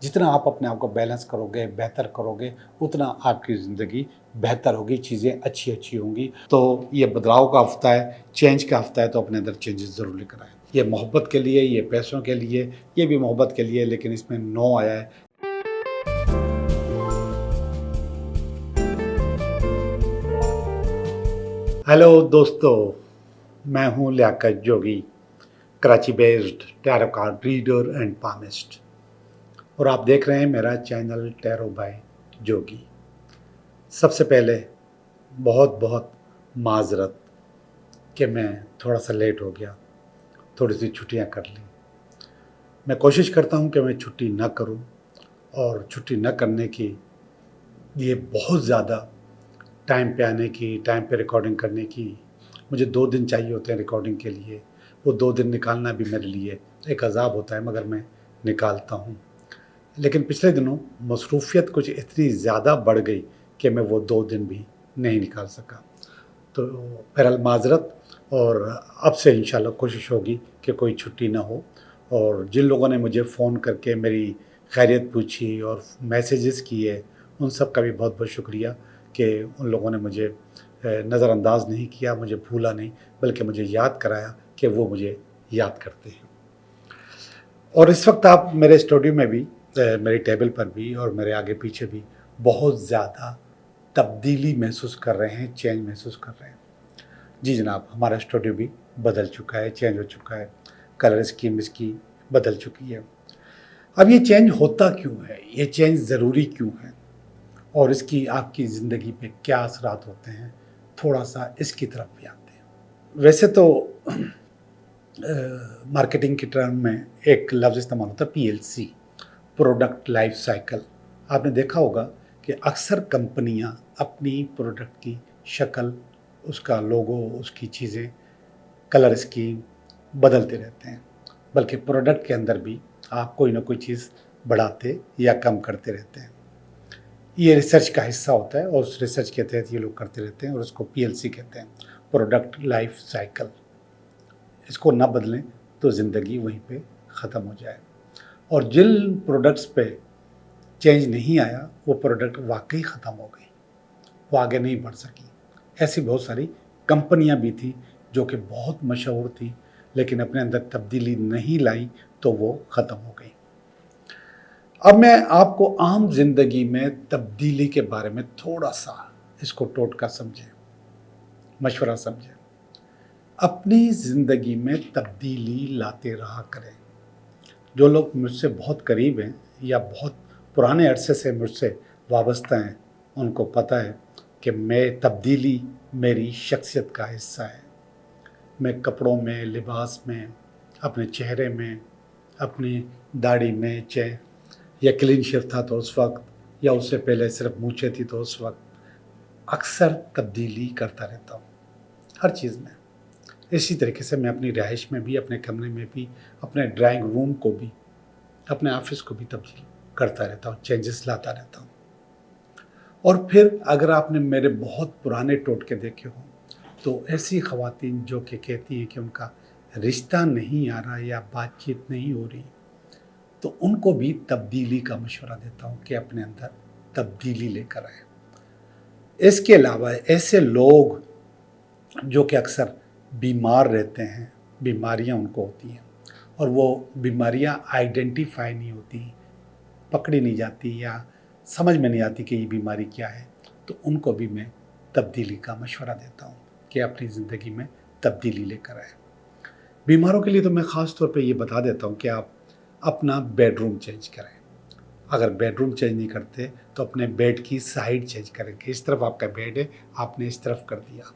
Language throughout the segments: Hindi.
जितना आप अपने आप को बैलेंस करोगे, बेहतर करोगे, उतना आपकी ज़िंदगी बेहतर होगी, चीज़ें अच्छी होंगी। तो ये बदलाव का हफ़्ता है, चेंज का हफ़्ता है, तो अपने अंदर चेंजेस ज़रूर लेकर आएँ। ये मोहब्बत के लिए, ये पैसों के लिए, ये भी मोहब्बत के लिए, लेकिन इसमें नो आया है। हेलो दोस्तों, मैं हूँ Liaquat Jogi, Karachi based tarot card reader and palmist, और आप देख रहे हैं मेरा चैनल टैरो बाय जोगी। सबसे पहले बहुत बहुत माजरत कि मैं थोड़ा सा लेट हो गया, थोड़ी सी छुट्टियां कर ली। मैं कोशिश करता हूं कि मैं छुट्टी ना करूं, और छुट्टी न करने की ये बहुत ज़्यादा टाइम पे आने की, टाइम पे रिकॉर्डिंग करने की, मुझे 2 दिन चाहिए होते हैं रिकॉर्डिंग के लिए। वो 2 दिन निकालना भी मेरे लिए एक अजाब होता है, मगर मैं निकालता हूँ। लेकिन पिछले दिनों मसरूफ़ियत कुछ इतनी ज़्यादा बढ़ गई कि मैं वो 2 दिन भी नहीं निकाल सका। तो बहरहाल माज़रत, और अब से इंशाल्लाह कोशिश होगी कि कोई छुट्टी ना हो। और जिन लोगों ने मुझे फ़ोन करके मेरी खैरियत पूछी और मैसेजेस किए, उन सब का भी बहुत बहुत शुक्रिया कि उन लोगों ने मुझे नज़रअंदाज नहीं किया, मुझे भूला नहीं, बल्कि मुझे याद कराया कि वो मुझे याद करते हैं। और इस वक्त आप मेरे स्टूडियो में भी, मेरी टेबल पर भी और मेरे आगे पीछे भी बहुत ज़्यादा तब्दीली महसूस कर रहे हैं, चेंज महसूस कर रहे हैं। जी जनाब, हमारा स्टूडियो भी बदल चुका है, चेंज हो चुका है, कलर स्कीम इसकी बदल चुकी है। अब ये चेंज होता क्यों है, ये चेंज ज़रूरी क्यों है, और इसकी आपकी ज़िंदगी पे क्या असरात होते हैं, थोड़ा सा इसकी तरफ भी आते हैं। वैसे तो मार्केटिंग की टर्म में एक लफ्ज़ इस्तेमाल होता है, PLC, प्रोडक्ट लाइफ साइकिल। आपने देखा होगा कि अक्सर कंपनियां अपनी प्रोडक्ट की शक्ल, उसका लोगो, उसकी चीज़ें, कलर स्कीम बदलते रहते हैं, बल्कि प्रोडक्ट के अंदर भी आप कोई ना कोई चीज़ बढ़ाते या कम करते रहते हैं। ये रिसर्च का हिस्सा होता है, और उस रिसर्च के तहत ये लोग करते रहते हैं, और उसको PLC कहते हैं, प्रोडक्ट लाइफ साइकिल। इसको ना बदलें तो ज़िंदगी वहीं पे ख़त्म हो जाए। और जिन प्रोडक्ट्स पे चेंज नहीं आया, वो प्रोडक्ट वाकई ख़त्म हो गई, वो आगे नहीं बढ़ सकी। ऐसी बहुत सारी कंपनियां भी थी जो कि बहुत मशहूर थी, लेकिन अपने अंदर तब्दीली नहीं लाई, तो वो ख़त्म हो गई। अब मैं आपको आम जिंदगी में तब्दीली के बारे में थोड़ा सा इसको टोटका समझें, मशवरा समझें। अपनी ज़िंदगी में तब्दीली लाते रहा करें। जो लोग मुझसे बहुत करीब हैं या बहुत पुराने अरसे से मुझसे वाबस्ता हैं, उनको पता है कि मैं तब्दीली मेरी शख्सियत का हिस्सा है। मैं कपड़ों में, लिबास में, अपने चेहरे में, अपनी दाढ़ी में, चाहे या क्लीन शेव था तो उस वक्त, या उससे पहले सिर्फ मूछें थी तो उस वक्त, अक्सर तब्दीली करता रहता हूँ हर चीज़ में। इसी तरीके से मैं अपनी रिहाइश में भी, अपने कमरे में भी, अपने ड्राइंग रूम को भी, अपने ऑफिस को भी तब्दील करता रहता हूँ, चेंजेस लाता रहता हूँ। और फिर अगर आपने मेरे बहुत पुराने टोटके देखे हों, तो ऐसी ख़वातीन जो कि कहती हैं कि उनका रिश्ता नहीं आ रहा या बातचीत नहीं हो रही, तो उनको भी तब्दीली का मशवरा देता हूँ कि अपने अंदर तब्दीली लेकर आए। इसके अलावा ऐसे लोग जो कि अक्सर बीमार रहते हैं, बीमारियाँ उनको होती हैं, और वो बीमारियाँ आइडेंटिफाई नहीं होती, पकड़ी नहीं जाती, या समझ में नहीं आती कि ये बीमारी क्या है, तो उनको भी मैं तब्दीली का मशवरा देता हूँ कि अपनी ज़िंदगी में तब्दीली लेकर आए। बीमारों के लिए तो मैं ख़ास तौर पे ये बता देता हूँ कि आप अपना बेडरूम चेंज करें। अगर बेडरूम चेंज नहीं करते तो अपने बेड की साइड चेंज करें कि इस तरफ आपका बेड है, आपने इस तरफ कर दिया।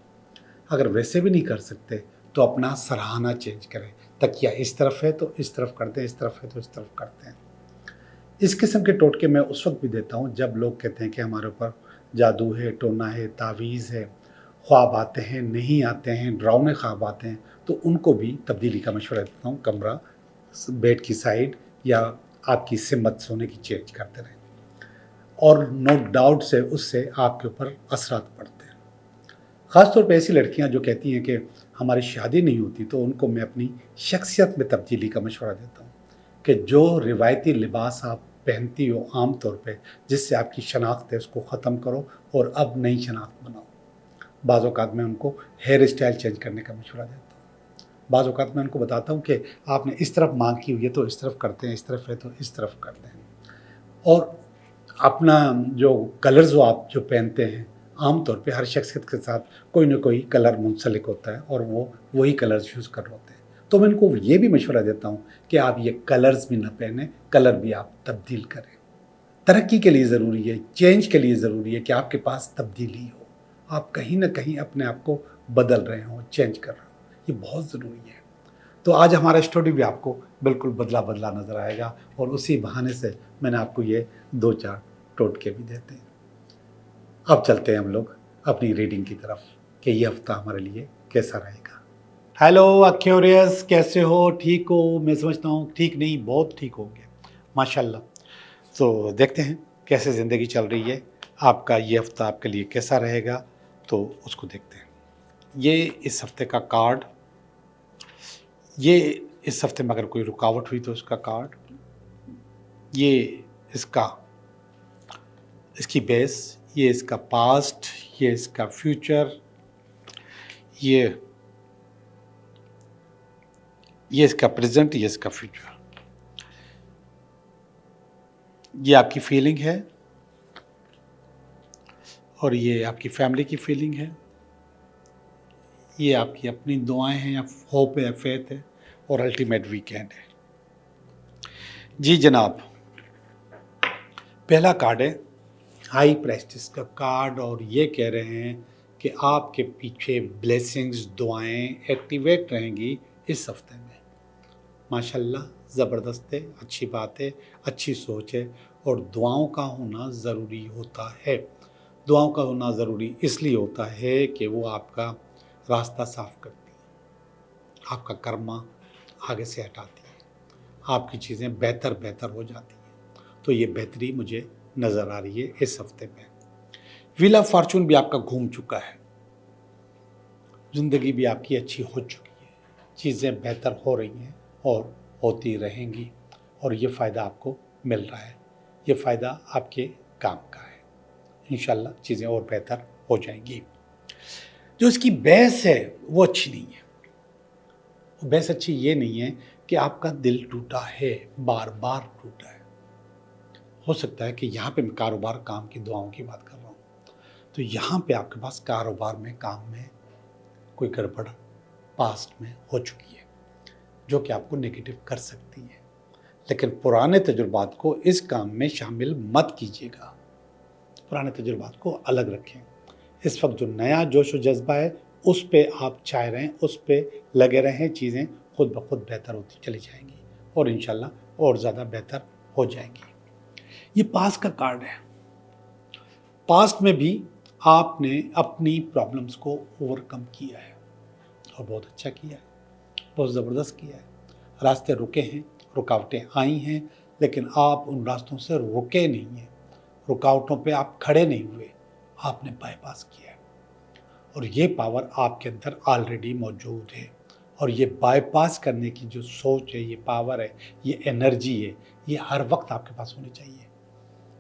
अगर वैसे भी नहीं कर सकते तो अपना सरहाना चेंज करें, तकिया इस तरफ है तो इस तरफ करते हैं, इस तरफ है तो इस तरफ करते हैं। इस किस्म के टोटके मैं उस वक्त भी देता हूँ जब लोग कहते हैं कि हमारे ऊपर जादू है, टोना है, तावीज़ है, ख्वाब आते हैं, नहीं आते हैं, डरावने ख्वाब आते हैं, तो उनको भी तब्दीली का मशवरा देता हूँ। कमरा, बेड की साइड या आपकी सिमत सोने की चेंज करते रहें, और नो डाउट से उससे आपके ऊपर असरात पड़ते हैं। ख़ास तौर पे ऐसी लड़कियां जो कहती हैं कि हमारी शादी नहीं होती, तो उनको मैं अपनी शख्सियत में तब्दीली का मशवरा देता हूँ कि जो रिवायती लिबास आप पहनती हो आम तौर पे, जिससे आपकी शनाख्त है उसको ख़त्म करो और अब नई शनाख्त बनाओ। बाज़ औक़ात मैं उनको हेयर स्टाइल चेंज करने का मशवरा देता हूँ। बाज़ औक़ात मैं उनको बताता हूँ कि आपने इस तरफ मांग की हुई है तो इस तरफ करते हैं, इस तरफ है तो इस तरफ करते हैं। और अपना जो कलर्स जो आप जो पहनते हैं, आम तौर पे हर शख्सियत के साथ कोई ना कोई कलर मुंसलिक होता है और वो वही कलर्स यूज़ कर रहे होते हैं। तो मैं इनको ये भी मशवरा देता हूँ कि आप ये कलर्स भी ना पहने, कलर भी आप तब्दील करें। तरक्की के लिए ज़रूरी है, चेंज के लिए ज़रूरी है कि आपके पास तब्दीली हो, आप कहीं न कहीं अपने आप को बदल रहे हों, चेंज कर रहे हों, ये बहुत ज़रूरी है। तो आज हमारा स्टूडियो भी आपको बिल्कुल बदला-बदला नज़र आएगा और उसी बहाने से मैंने आपको ये 2-4 टोटके भी देते हैं। अब चलते हैं हम लोग अपनी रीडिंग की तरफ कि ये हफ़्ता हमारे लिए कैसा रहेगा। हेलो एक्वेरियस, कैसे हो? ठीक हो? मैं समझता हूँ ठीक नहीं, बहुत ठीक होंगे, माशाल्लाह। तो देखते हैं कैसे ज़िंदगी चल रही है, आपका ये हफ़्ता आपके लिए कैसा रहेगा, तो उसको देखते हैं। ये इस हफ़्ते का कार्ड, ये इस हफ़्ते में अगर कोई रुकावट हुई तो उसका कार्ड, ये इसका इसकी बेस, ये इसका पास्ट, ये इसका फ्यूचर, ये इसका प्रेज़ेंट, ये इसका फ्यूचर। ये आपकी फीलिंग है और ये आपकी फैमिली की फीलिंग है। ये आपकी अपनी दुआएं हैं या होप है, फेथ है और अल्टीमेट वीकेंड है। जी जनाब, पहला कार्ड है हाई प्रेस्टिस का कार्ड और ये कह रहे हैं कि आपके पीछे ब्लेसिंग्स, दुआएं एक्टिवेट रहेंगी इस हफ्ते में। माशाल्लाह, ज़बरदस्त है, अच्छी बात है, अच्छी सोच है और दुआओं का होना ज़रूरी होता है। दुआओं का होना ज़रूरी इसलिए होता है कि वो आपका रास्ता साफ़ करती है, आपका कर्मा आगे से हटाती है, आपकी चीज़ें बेहतर हो जाती हैं। तो ये बेहतरी मुझे नज़र आ रही है इस हफ्ते में। व्हील ऑफ फॉर्चून भी आपका घूम चुका है, ज़िंदगी भी आपकी अच्छी हो चुकी है, चीज़ें बेहतर हो रही हैं और होती रहेंगी और ये फ़ायदा आपको मिल रहा है, ये फ़ायदा आपके काम का है। इंशाल्लाह चीज़ें और बेहतर हो जाएंगी। जो इसकी बहस है वो अच्छी नहीं है। बहस अच्छी ये नहीं है कि आपका दिल टूटा है, बार बार टूटा है। हो सकता है कि यहाँ पे मैं कारोबार, काम की दुआओं की बात कर रहा हूँ, तो यहाँ पे आपके पास कारोबार में, काम में कोई गड़बड़ पास्ट में हो चुकी है जो कि आपको नेगेटिव कर सकती है। लेकिन पुराने तजुर्बात को इस काम में शामिल मत कीजिएगा, पुराने तजुर्बात को अलग रखें। इस वक्त जो नया जोश व जज्बा है उस पे आप चाह रहे हैं, उस पे लगे रहें, चीज़ें खुद ब खुद बेहतर होती चली जाएंगी और इंशाल्लाह और ज़्यादा बेहतर हो जाएंगी। ये पास्ट का कार्ड है। पास्ट में भी आपने अपनी प्रॉब्लम्स को ओवरकम किया है और बहुत अच्छा किया है, बहुत ज़बरदस्त किया है। रास्ते रुके हैं, रुकावटें आई हैं, लेकिन आप उन रास्तों से रुके नहीं हैं, रुकावटों पे आप खड़े नहीं हुए, आपने बाईपास किया है और ये पावर आपके अंदर ऑलरेडी मौजूद है। और ये बाईपास करने की जो सोच है, ये पावर है, ये एनर्जी है, ये हर वक्त आपके पास होनी चाहिए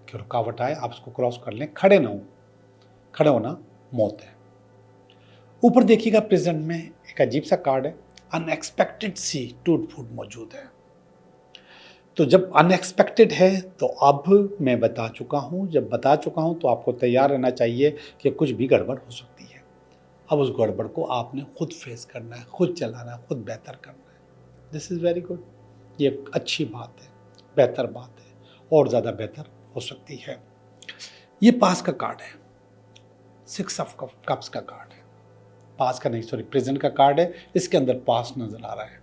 कि रुकावट आए आप उसको क्रॉस कर लें, खड़े ना हो। खड़े होना मौत है। ऊपर देखिएगा, प्रेजेंट में एक अजीब सा कार्ड है, अनएक्सपेक्टेड सी टूट फूट मौजूद है। तो जब अनएक्सपेक्टेड है तो अब मैं बता चुका हूँ, जब बता चुका हूँ तो आपको तैयार रहना चाहिए कि कुछ भी गड़बड़ हो सकती है। अब उस गड़बड़ को आपने खुद फेस करना है, खुद चलाना है, खुद बेहतर करना है। दिस इज़ वेरी गुड, ये अच्छी बात है, बेहतर बात है और ज़्यादा बेहतर हो सकती है। ये पास का कार्ड है, 6 ऑफ कप्स का कार्ड है, पास का नहीं, सॉरी, प्रेजेंट का कार्ड है। इसके अंदर पास नज़र आ रहा है।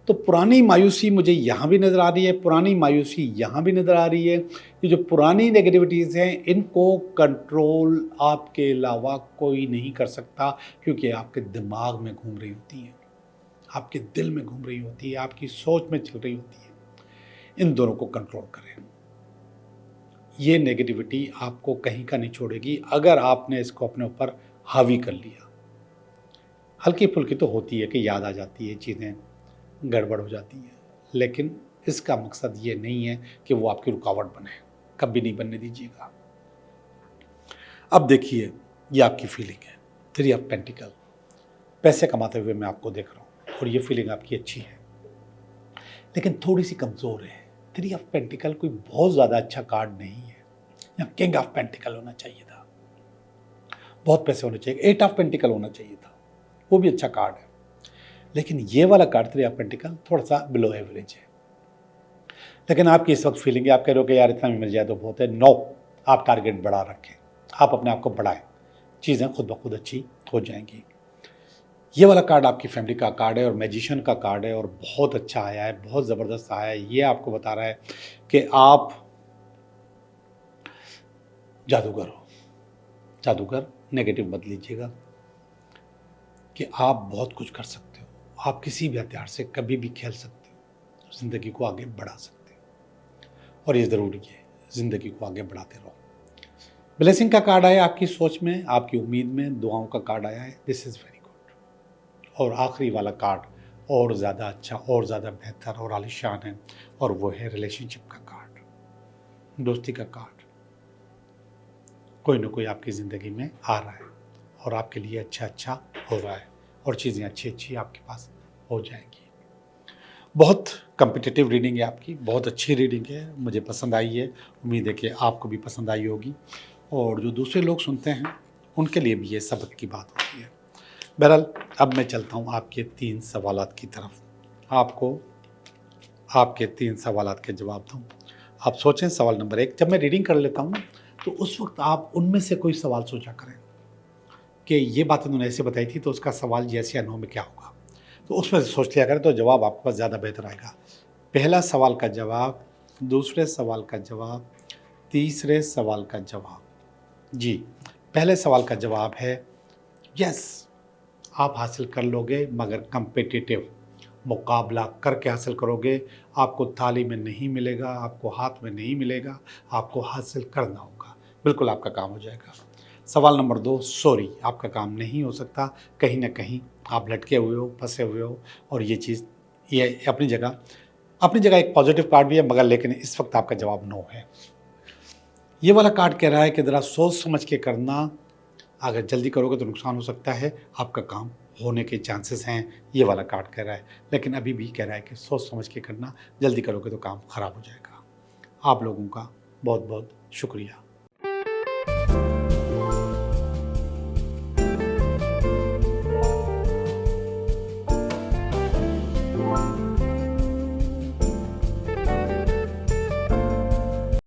तो पुरानी मायूसी मुझे यहाँ भी नज़र आ रही है, पुरानी मायूसी यहाँ भी नज़र आ रही है। ये जो पुरानी नेगेटिविटीज़ हैं, इनको कंट्रोल आपके अलावा कोई नहीं कर सकता, क्योंकि आपके दिमाग में घूम रही होती हैं, आपके दिल में घूम रही होती है, आपकी सोच में चल रही होती है। इन दोनों को कंट्रोल करें। ये नेगेटिविटी आपको कहीं का नहीं छोड़ेगी अगर आपने इसको अपने ऊपर हावी कर लिया। हल्की फुल्की तो होती है कि याद आ जाती है, चीज़ें गड़बड़ हो जाती हैं, लेकिन इसका मकसद ये नहीं है कि वो आपकी रुकावट बने, कभी नहीं बनने दीजिएगा। अब देखिए, ये आपकी फीलिंग है, 3 ऑफ पेंटिकल, पैसे कमाते हुए मैं आपको देख रहा हूँ और ये फीलिंग आपकी अच्छी है, लेकिन थोड़ी सी कमज़ोर है। 3 ऑफ पेंटिकल कोई बहुत ज़्यादा अच्छा कार्ड नहीं है, या किंग ऑफ पेंटिकल होना चाहिए था, बहुत पैसे होने चाहिए, 8 ऑफ पेंटिकल होना चाहिए था, वो भी अच्छा कार्ड है, लेकिन ये वाला कार्ड 3 ऑफ पेंटिकल थोड़ा सा बिलो एवरेज है। लेकिन आपकी इस वक्त फीलिंग है, आप कह रहे हो कि यार इतना भी मिल जाए तो बहुत है। नो, आप टारगेट बढ़ा रखें, आप अपने आप को बढ़ाएं, चीज़ें खुद ब खुद अच्छी हो जाएंगी। ये वाला कार्ड आपकी फैमिली का कार्ड है और मैजिशियन का कार्ड है और बहुत अच्छा आया है, बहुत ज़बरदस्त आया है। ये आपको बता रहा है कि आप जादूगर हो। जादूगर नेगेटिव मत लीजिएगा, कि आप बहुत कुछ कर सकते हो, आप किसी भी हथियार से कभी भी खेल सकते हो, ज़िंदगी को आगे बढ़ा सकते हो, और ये ज़रूरी है, ज़िंदगी को आगे बढ़ाते रहो। ब्लेसिंग का कार्ड आया आपकी सोच में, आपकी उम्मीद में, दुआओं का कार्ड आया है, दिस इज़ वेरी गुड। और आखिरी वाला कार्ड और ज़्यादा अच्छा, और ज़्यादा बेहतर और आलीशान है, और वो है रिलेशनशिप का कार्ड, दोस्ती का कार्ड। कोई ना कोई आपकी ज़िंदगी में आ रहा है और आपके लिए अच्छा अच्छा हो रहा है, और चीज़ें अच्छी अच्छी आपके पास हो जाएंगी। बहुत कम्पिटिटिव रीडिंग है आपकी, बहुत अच्छी रीडिंग है, मुझे पसंद आई है, उम्मीद है कि आपको भी पसंद आई होगी, और जो दूसरे लोग सुनते हैं उनके लिए भी ये सबक की बात होती है। बहरहाल, अब मैं चलता हूँ आपके 3 सवालात की तरफ, आपको आपके 3 सवालात के जवाब दूँ। आप सोचें, सवाल नंबर 1, जब मैं रीडिंग कर लेता हूँ तो उस वक्त आप उनमें से कोई सवाल सोचा करें कि ये बात उन्होंने ऐसे बताई थी, तो उसका सवाल येस या नो में क्या होगा, तो उसमें से सोच लिया करें, तो जवाब आपके पास ज़्यादा बेहतर आएगा। पहला सवाल का जवाब, दूसरे सवाल का जवाब, तीसरे सवाल का जवाब। जी, पहले सवाल का जवाब है यस, आप हासिल कर लोगे, मगर कम्पिटिटिव मुकाबला करके हासिल करोगे। आपको थाली में नहीं मिलेगा, आपको हाथ में नहीं मिलेगा, आपको हासिल करना होगा, बिल्कुल आपका काम हो जाएगा। सवाल नंबर 2, सॉरी, आपका काम नहीं हो सकता, कहीं ना कहीं आप लटके हुए हो, फंसे हुए हो, और ये चीज़, ये अपनी जगह एक पॉजिटिव कार्ड भी है, मगर लेकिन इस वक्त आपका जवाब नो है। ये वाला कार्ड कह रहा है कि ज़रा सोच समझ के करना, अगर जल्दी करोगे तो नुकसान हो सकता है, आपका काम होने के चांसेस हैं, ये वाला कार्ड कह रहा है। लेकिन अभी भी कह रहा है कि सोच समझ के करना, जल्दी करोगे तो काम ख़राब हो जाएगा। आप लोगों का बहुत बहुत शुक्रिया।